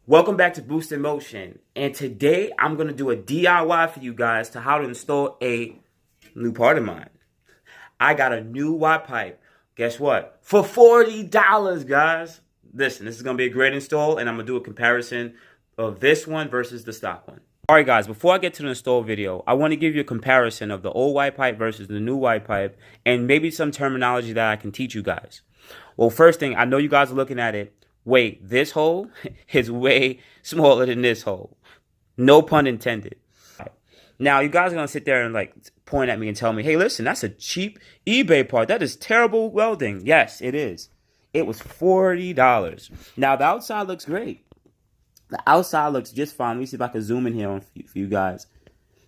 Welcome back to Boost in Motion, and today I'm going to do a DIY for you guys to how to install a new part of mine. I got a new Ypipe, guess what, for $40, guys. Listen, this is going to be a great install, and I'm going to do a comparison of this one versus the stock one. Alright guys, before I get to the install video, I want to give you a comparison of the old Ypipe versus the new Ypipe, and maybe some terminology that I can teach you guys. Well, first thing, I know you guys are looking at it. Wait, this hole is way smaller than this hole. No pun intended. Now, you guys are going to sit there and like point at me and tell me, hey, listen, that's a cheap eBay part. That is terrible welding. Yes, it is. It was $40. Now, the outside looks great. The outside looks just fine. Let me see if I can zoom in here for you guys,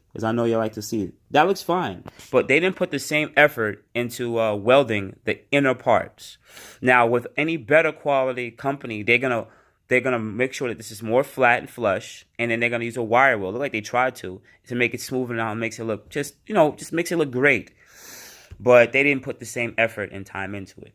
because I know you like to see it. That looks fine. But they didn't put the same effort into welding the inner parts. Now, with any better quality company, they're gonna make sure that this is more flat and flush, and then they're gonna use a wire wheel. Look like they tried to make it smooth and out and makes it look just makes it look great. But they didn't put the same effort and time into it.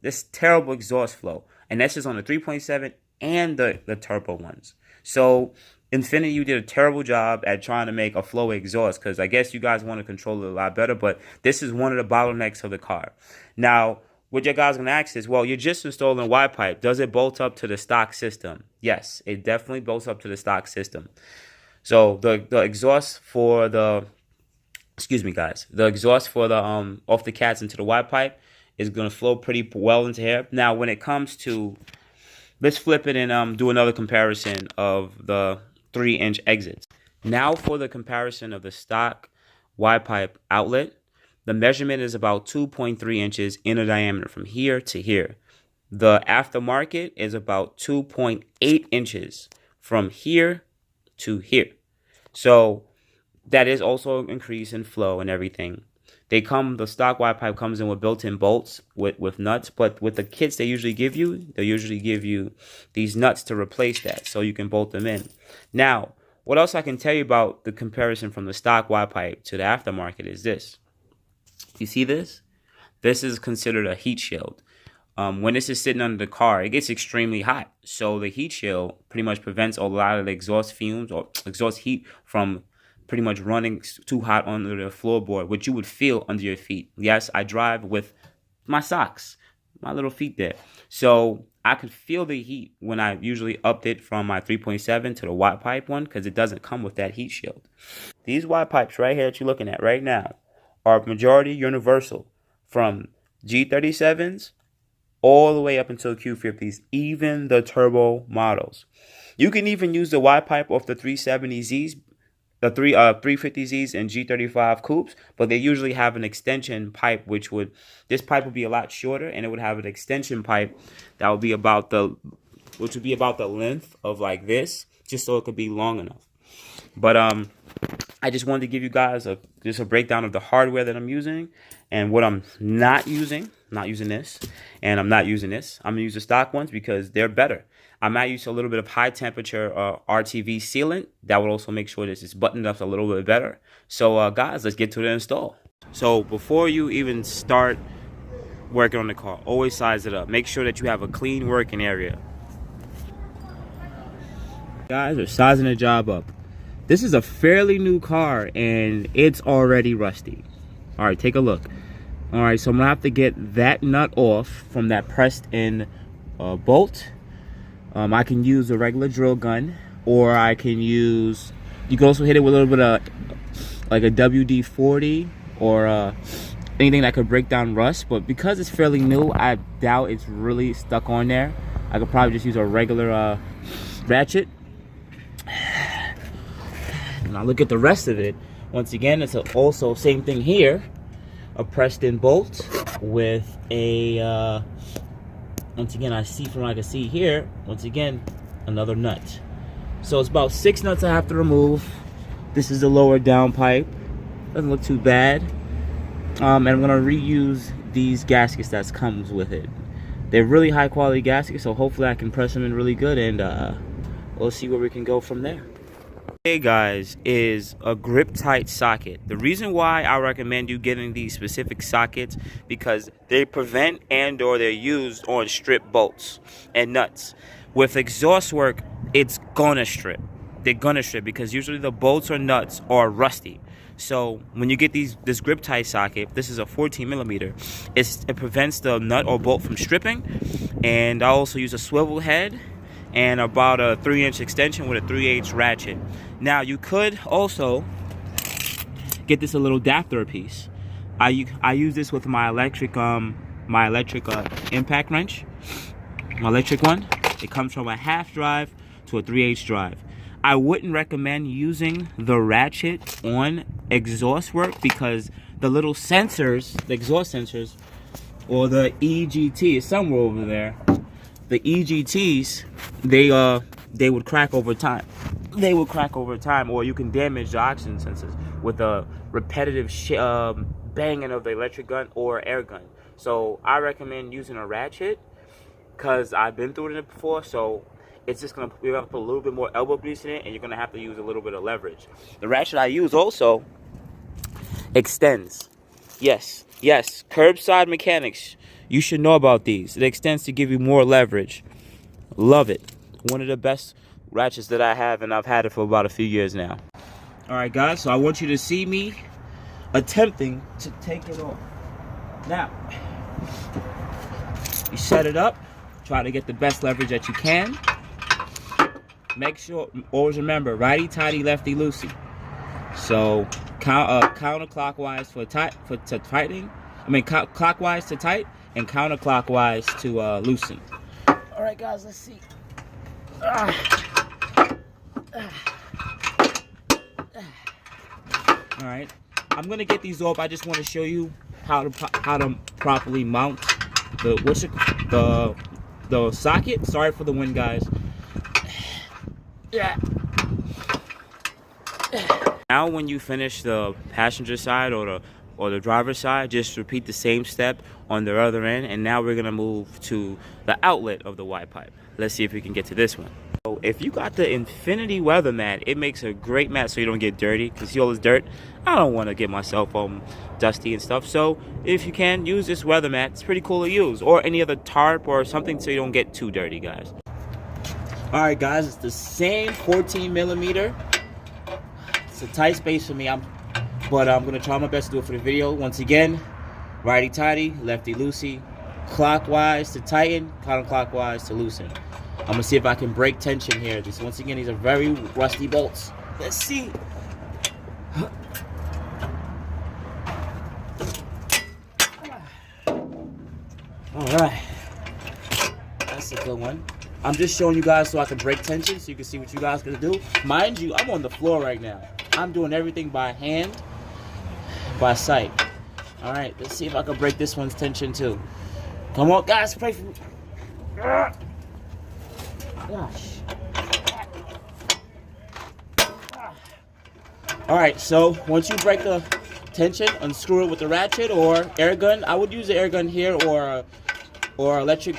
This terrible exhaust flow, and that's just on the 3.7 and the turbo ones. So Infinity, you did a terrible job at trying to make a flow exhaust, because I guess you guys want to control it a lot better, but this is one of the bottlenecks of the car. Now, what you guys are going to ask is, well, you're just installing Ypipe. Does it bolt up to the stock system? Yes, it definitely bolts up to the stock system. So the exhaust for the, excuse me guys, the exhaust for the off the cats into the Ypipe is going to flow pretty well into here. Now, when it comes to, let's flip it and do another comparison of the 3-inch exits. Now for the comparison of the stock Ypipe outlet, the measurement is about 2.3 inches inner diameter from here to here. The aftermarket is about 2.8 inches from here to here. So that is also an increase in flow and everything. The stock Ypipe comes in with built-in bolts with nuts, but with the kits they usually give you these nuts to replace that, so you can bolt them in. Now, what else I can tell you about the comparison from the stock Ypipe to the aftermarket is this. You see this? This is considered a heat shield. When this is sitting under the car, it gets extremely hot. So the heat shield pretty much prevents a lot of the exhaust fumes or exhaust heat from pretty much running too hot under the floorboard, which you would feel under your feet. Yes, I drive with my socks, my little feet there. So I could feel the heat when I usually upped it from my 3.7 to the Ypipe one, because it doesn't come with that heat shield. These Ypipes right here that you're looking at right now are majority universal, from G37s all the way up until Q50s, even the turbo models. You can even use the Ypipe off the 370Zs, the 350Zs and G35 coupes, but they usually have an extension pipe, this pipe would be a lot shorter, and it would have an extension pipe that would be about the length of like this, just so it could be long enough. But I just wanted to give you guys just a breakdown of the hardware that I'm using and what I'm not using. I'm not using this, and I'm not using this. I'm gonna use the stock ones because they're better. I might use a little bit of high temperature RTV sealant. That would also make sure this is buttoned up a little bit better. So guys, let's get to the install. So before you even start working on the car, always size it up. Make sure that you have a clean working area. Guys are sizing the job up. This is a fairly new car and it's already rusty. All right, take a look. All right, so I'm gonna have to get that nut off from that pressed in bolt. I can use a regular drill gun, or I can use, you can also hit it with a little bit of like a WD-40 or anything that could break down rust. But because it's fairly new, I doubt it's really stuck on there. I could probably just use a regular ratchet. Now look at the rest of it. Once again, it's also same thing here, a pressed in bolt with a once again, I see from what I can see here, once again, another nut. So it's about 6 nuts I have to remove. This is the lower downpipe. Doesn't look too bad. And I'm gonna reuse these gaskets that comes with it. They're really high quality gaskets, so hopefully I can press them in really good, and we'll see where we can go from there. Hey guys, is a grip tight socket. The reason why I recommend you getting these specific sockets, because they prevent and or they're used on strip bolts and nuts. With exhaust work, it's gonna strip. They're gonna strip because usually the bolts or nuts are rusty. So when you get this grip tie socket, this is a 14 millimeter. It prevents the nut or bolt from stripping. And I also use a swivel head and about a 3-inch extension with a 3/8 ratchet. Now you could also get this a little adapter piece. I use this with my electric impact wrench, my electric one. It comes from a half drive to a 3/8 drive. I wouldn't recommend using the ratchet on exhaust work because the little sensors, the exhaust sensors, or the EGT is somewhere over there. The EGTs, they would crack over time. They will crack over time, or you can damage the oxygen sensors with a repetitive banging of the electric gun or air gun. So I recommend using a ratchet because I've been through it before. So it's just gonna, you're gonna put a little bit more elbow grease in it, and you're gonna have to use a little bit of leverage. The ratchet I use also extends. Yes, curbside mechanics, you should know about these. It extends to give you more leverage. Love it. One of the best ratchets that I have, and I've had it for about a few years now. All right, guys, so I want you to see me attempting to take it off. Now, you set it up, try to get the best leverage that you can. Make sure, always remember, righty-tighty, lefty-loosey. So counterclockwise for tightening. I mean, clockwise to tight and counterclockwise to loosen. All right, guys, let's see. All right, I'm gonna get these off. I just want to show you how to properly mount the socket. Sorry for the wind, guys. Yeah. Now when you finish the passenger side or the driver's side, just repeat the same step on the other end, and now we're gonna move to the outlet of the Y pipe. Let's see if we can get to this one. So if you got the Infinity weather mat, it makes a great mat so you don't get dirty, because see all this dirt? I don't want to get myself dusty and stuff. So if you can, use this weather mat. It's pretty cool to use, or any other tarp or something so you don't get too dirty, guys. All right, guys, it's the same 14 millimeter. It's a tight space for me, but I'm gonna try my best to do it for the video. Once again, righty-tighty, lefty-loosey, clockwise to tighten, counterclockwise to loosen. I'm gonna see if I can break tension here. Just once again, these are very rusty bolts. Let's see. All right, that's a good one. I'm just showing you guys so I can break tension, so you can see what you guys gonna do. Mind you, I'm on the floor right now. I'm doing everything by hand, by sight. All right, let's see if I can break this one's tension too. Come on, guys, pray for me. Gosh. All right, so once you break the tension, unscrew it with the ratchet or air gun. I would use the air gun here or electric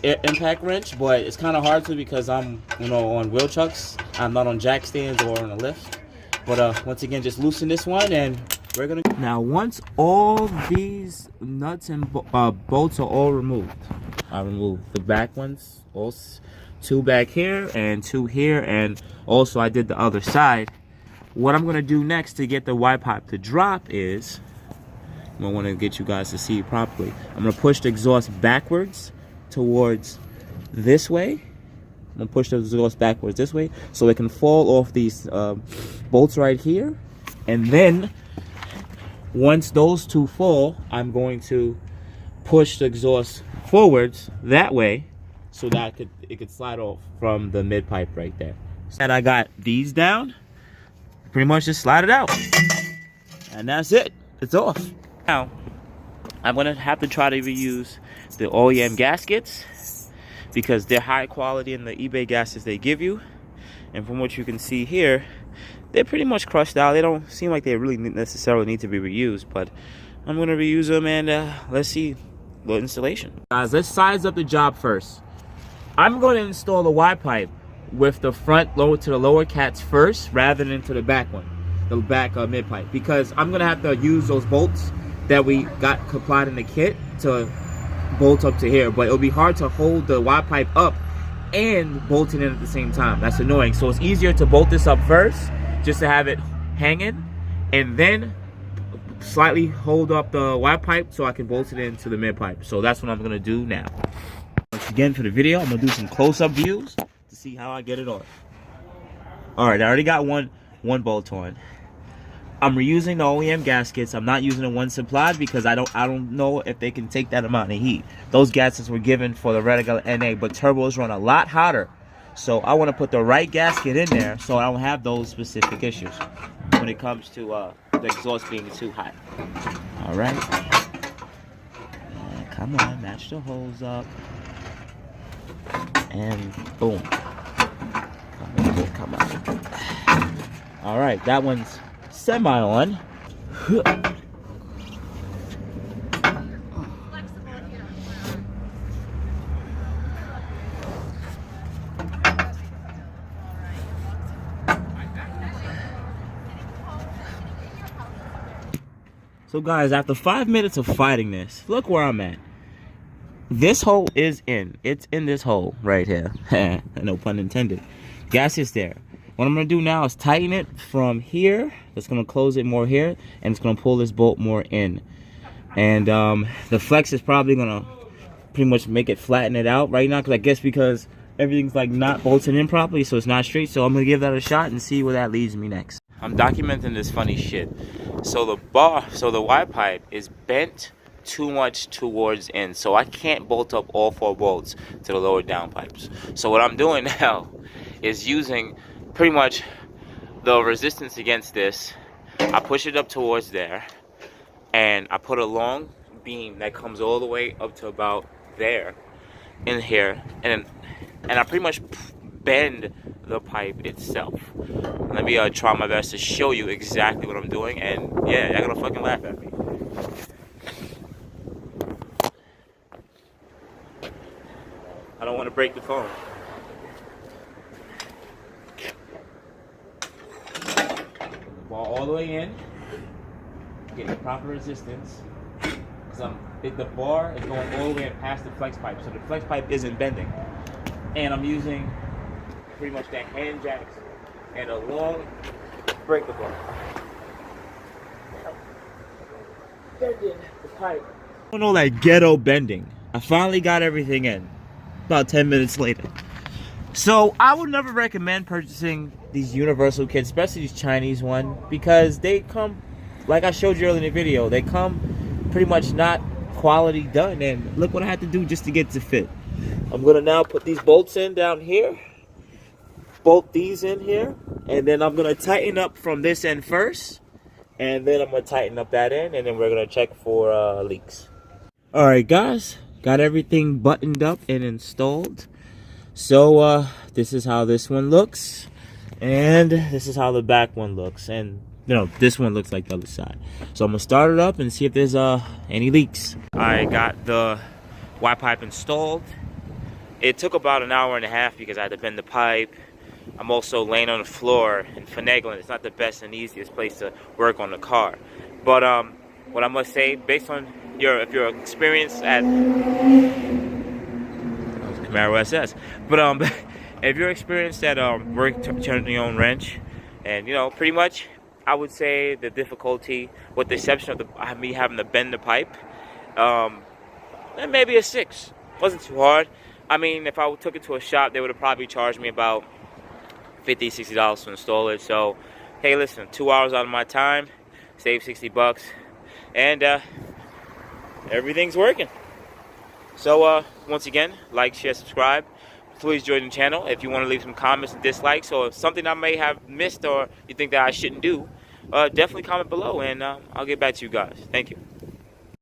impact wrench, but it's kind of hard to because I'm on wheel chucks. I'm not on jack stands or on a lift. But once again, just loosen this one, and we're gonna. Now, once all these nuts and bolts are all removed, I removed the back ones, also 2 back here and 2 here, and also I did the other side. What I'm gonna do next to get the Y pipe to drop is, I want to get you guys to see it properly. I'm gonna push the exhaust backwards towards this way. I'm gonna push the exhaust backwards this way so it can fall off these bolts right here, and then once those 2 fall, I'm going to push the exhaust forwards that way so that it could slide off from the mid pipe right there. And I got these down, pretty much just slide it out, and that's it. It's off. Now I'm gonna have to try to reuse the OEM gaskets because they're high quality in the eBay gaskets they give you, and from what you can see here, they're pretty much crushed out. They don't seem like they really necessarily need to be reused, but I'm gonna reuse them, and let's see the installation. Guys, let's size up the job first. I'm going to install the Y pipe with the front lower to the lower cats first rather than to the back one, the back mid pipe, because I'm gonna have to use those bolts that we got supplied in the kit to bolt up to here, but it'll be hard to hold the Y pipe up and bolt it in at the same time. That's annoying. So it's easier to bolt this up first, just to have it hanging, and then slightly hold up the wide pipe so I can bolt it into the mid pipe. So that's what I'm gonna do now. Once again, for the video, I'm gonna do some close-up views to see how I get it on. All right, I already got one bolt on. I'm reusing the OEM gaskets. I'm not using the ones supplied because I don't know if they can take that amount of heat. Those gaskets were given for the regular NA, but turbos run a lot hotter. So I want to put the right gasket in there so I don't have those specific issues when it comes to the exhaust being too hot. All right. And come on, match the holes up. And boom. Come on. All right, that one's semi on. So guys, after 5 minutes of fighting this, look where I'm at. This hole is in. It's in this hole right here. No pun intended. Gas is there. What I'm going to do now is tighten it from here. It's going to close it more here, and it's going to pull this bolt more in. And the flex is probably going to pretty much make it flatten it out right now, because everything's like not bolted in properly, so it's not straight. So I'm going to give that a shot and see where that leads me next. I'm documenting this funny shit. So the wide pipe is bent too much towards in, so I can't bolt up all 4 bolts to the lower downpipes. So what I'm doing now is using pretty much the resistance against this. I push it up towards there, and I put a long beam that comes all the way up to about there in here, and I pretty much bend the pipe itself. Let me try my best to show you exactly what I'm doing, and yeah, you're gonna fucking laugh at me. I don't want to break the phone. Ball all the way in, get the proper resistance, because the bar is going all the way in past the flex pipe, so the flex pipe isn't bending. And I'm using pretty much that hand jacks and a long breaker bar. Bending the pipe. I don't know, that ghetto bending. I finally got everything in about 10 minutes later. So I would never recommend purchasing these universal kits, especially these Chinese one, because they come, like I showed you earlier in the video, they come pretty much not quality done. And look what I had to do just to get it to fit. I'm gonna now put these bolts in down here, bolt these in here, and then I'm gonna tighten up from this end first, and then I'm gonna tighten up that end, and then we're gonna check for leaks. All right, guys, got everything buttoned up and installed. So this is how this one looks, and this is how the back one looks, and you know, this one looks like the other side. So I'm gonna start it up and see if there's any leaks. I got the wide pipe installed. It took about an hour and a half because I had to bend the pipe. I'm also laying on the floor and finagling. It's not the best and easiest place to work on the car. But what I must say, based on if you're experienced at Camaro SS, but if you're experienced at turning your own wrench, and you know, pretty much, I would say the difficulty, with the exception of me having to bend the pipe, maybe a 6. Wasn't too hard. I mean, if I took it to a shop, they would have probably charged me about $50, $60 to install it. So, hey, listen, 2 hours out of my time, save $60, and everything's working. So, once again, like, share, subscribe. Please join the channel. If you want to leave some comments and dislikes, or something I may have missed, or you think that I shouldn't do, definitely comment below, and I'll get back to you guys. Thank you.